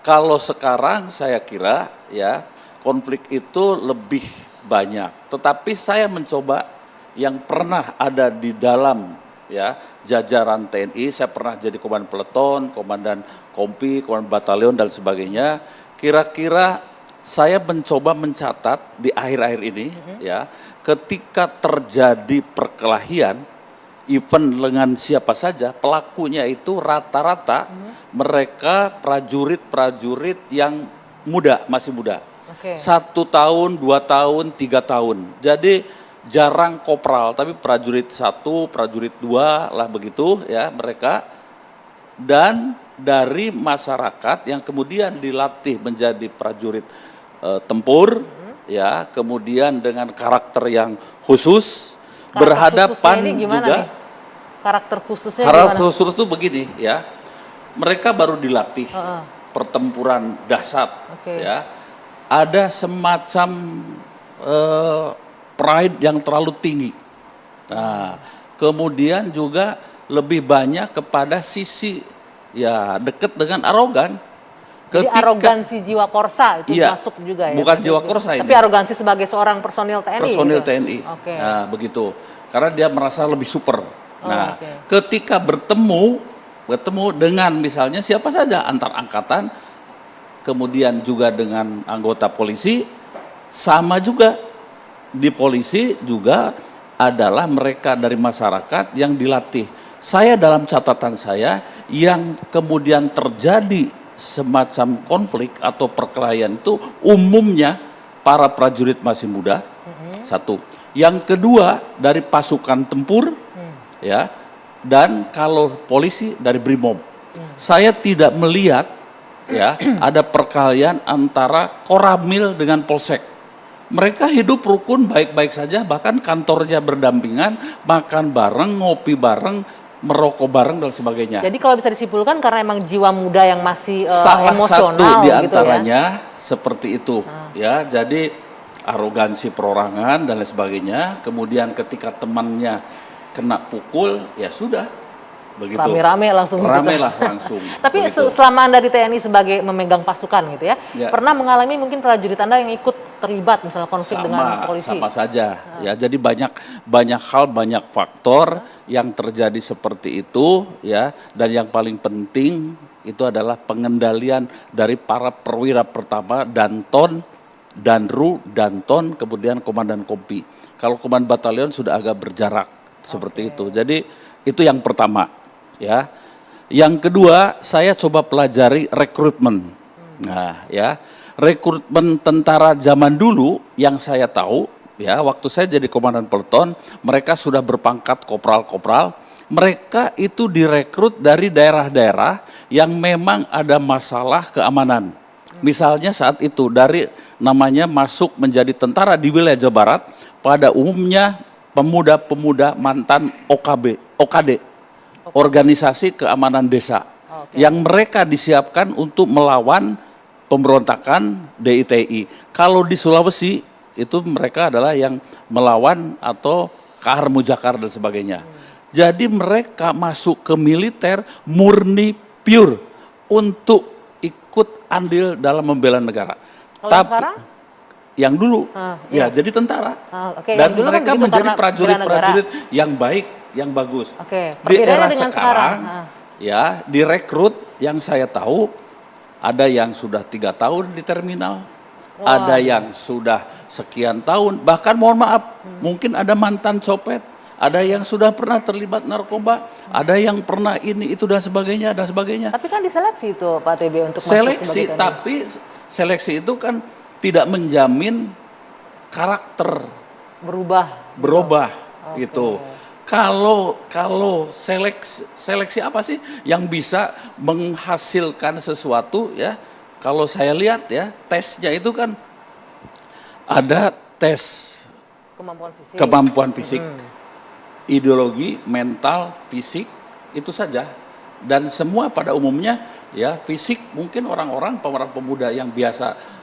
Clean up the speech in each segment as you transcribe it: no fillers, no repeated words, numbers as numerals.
Kalau sekarang saya kira ya konflik itu lebih banyak. Tetapi saya mencoba yang pernah ada di dalam ya jajaran TNI, saya pernah jadi komandan peleton, komandan kompi, komandan batalion dan sebagainya. Kira-kira saya mencoba mencatat di akhir-akhir ini ya, ketika terjadi perkelahian event dengan siapa saja, pelakunya itu rata-rata mereka prajurit-prajurit yang muda, masih muda. Oke. 1 tahun, 2 tahun, 3 tahun. Jadi jarang kopral, tapi prajurit 1, prajurit 2 lah begitu ya mereka. Dan dari masyarakat yang kemudian dilatih menjadi prajurit tempur, ya, kemudian dengan karakter yang khusus, berhadapan ini gimana juga. nih? Karakter khususnya Karakter gimana? khusus itu begini ya, mereka baru dilatih pertempuran dahsyat, ya, ada semacam pride yang terlalu tinggi. Nah, kemudian juga lebih banyak kepada sisi ya dekat dengan arogan. Jadi arogansi jiwa korsa itu iya, masuk juga ya? Bukan jiwa korsa ini. Tapi arogansi sebagai seorang personil TNI. Personil gitu? TNI. Oke. Nah, begitu. Karena dia merasa lebih super. Nah, ketika bertemu dengan misalnya siapa saja antar angkatan, kemudian juga dengan anggota polisi, sama juga di polisi juga adalah mereka dari masyarakat yang dilatih. Saya dalam catatan saya yang kemudian terjadi semacam konflik atau perkelahian itu umumnya para prajurit masih muda, satu. Yang kedua dari pasukan tempur, ya, dan kalau polisi dari Brimob. Saya tidak melihat ya ada perkelahian antara Koramil dengan Polsek. Mereka hidup rukun baik-baik saja, bahkan kantornya berdampingan, makan bareng, ngopi bareng, merokok bareng dan sebagainya. Jadi kalau bisa disimpulkan karena emang jiwa muda yang masih salah emosional satu gitu diantaranya ya? Seperti itu ya. Jadi arogansi perorangan dan lain sebagainya. Kemudian ketika temannya kena pukul, ya sudah begitu. Rame-rame langsung. Rame lah langsung. Tapi selama Anda di TNI sebagai memegang pasukan gitu ya, pernah mengalami mungkin prajurit Anda yang ikut terlibat misalnya konflik dengan polisi? Sama saja ya. Jadi banyak hal, banyak faktor yang terjadi seperti itu ya. Dan yang paling penting itu adalah pengendalian dari para perwira pertama, Danton, Danru, Danton, kemudian komandan kompi. Kalau komandan batalion sudah agak berjarak seperti itu. Jadi itu yang pertama ya. Yang kedua, saya coba pelajari rekrutmen. Nah, ya, rekrutmen tentara zaman dulu yang saya tahu ya, waktu saya jadi komandan peleton, mereka sudah berpangkat kopral-kopral. Mereka itu direkrut dari daerah-daerah yang memang ada masalah keamanan. Misalnya saat itu dari namanya masuk menjadi tentara di wilayah Jawa Barat, pada umumnya pemuda-pemuda mantan OKD, organisasi keamanan desa, yang mereka disiapkan untuk melawan pemberontakan DITI. Kalau di Sulawesi itu mereka adalah yang melawan atau Kahar Mujakar dan sebagainya. Jadi mereka masuk ke militer murni pure untuk ikut andil dalam membela negara. Kalau sekarang? Yang dulu ya jadi tentara. Dan dulu mereka menjadi prajurit-prajurit yang baik, yang bagus. Di era sekarang ya direkrut yang saya tahu ada yang sudah 3 tahun di terminal, ada yang sudah sekian tahun, bahkan mohon maaf mungkin ada mantan copet, ada yang sudah pernah terlibat narkoba, ada yang pernah ini itu dan sebagainya dan sebagainya. Tapi kan diseleksi itu Pak TB untuk seleksi, tapi seleksi itu kan tidak menjamin karakter berubah gitu. Kalau seleksi apa sih yang bisa menghasilkan sesuatu ya? Kalau saya lihat ya, tesnya itu kan ada tes kemampuan fisik, ideologi, mental, fisik, itu saja. Dan semua pada umumnya ya fisik mungkin orang-orang pemuda yang biasa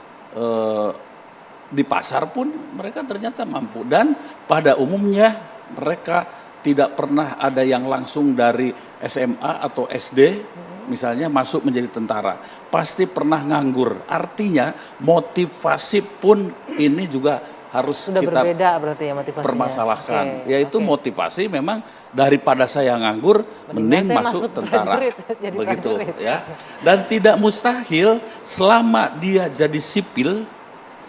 di pasar pun mereka ternyata mampu. Dan pada umumnya mereka tidak pernah ada yang langsung dari SMA atau SD misalnya masuk menjadi tentara, pasti pernah nganggur. Artinya motivasi pun ini juga harus Sudah kita berbeda berarti ya motivasinya. permasalahkan. Oke, Yaitu oke. motivasi memang daripada saya nganggur, mending saya masuk masuk tentara. prajurit, jadi Begitu prajurit. ya. Dan tidak mustahil selama dia jadi sipil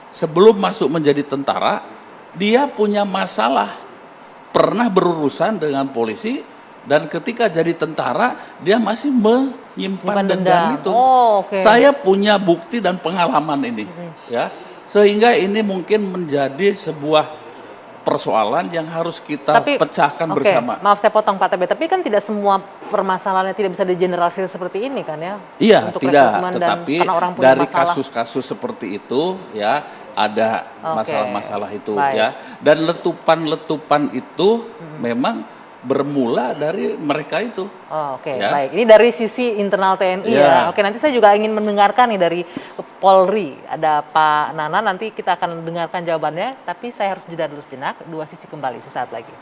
sebelum masuk menjadi tentara, dia punya masalah, pernah berurusan dengan polisi, dan ketika jadi tentara dia masih menyimpan Nyimpan dendam dendam. itu. Oh, oke. Saya punya bukti dan pengalaman ini, ya, sehingga ini mungkin menjadi sebuah persoalan yang harus kita pecahkan oke, bersama. maaf saya potong Pak TB, tapi kan tidak semua permasalahannya tidak bisa digeneralisir seperti ini kan ya? Iya, Untuk tidak. rekrutmen dan Tetapi karena orang punya dari masalah. kasus-kasus seperti itu, ya, ada Oke, masalah-masalah itu, baik. ya. Dan letupan-letupan itu memang bermula dari mereka itu. Oh, oke, Ya. baik. Ini dari sisi internal TNI ya. Iya. Oke, nanti saya juga ingin mendengarkan nih dari Polri. Ada Pak Nana, nanti kita akan dengarkan jawabannya. Tapi saya harus jeda dulu sejenak. Dua sisi kembali sesaat lagi.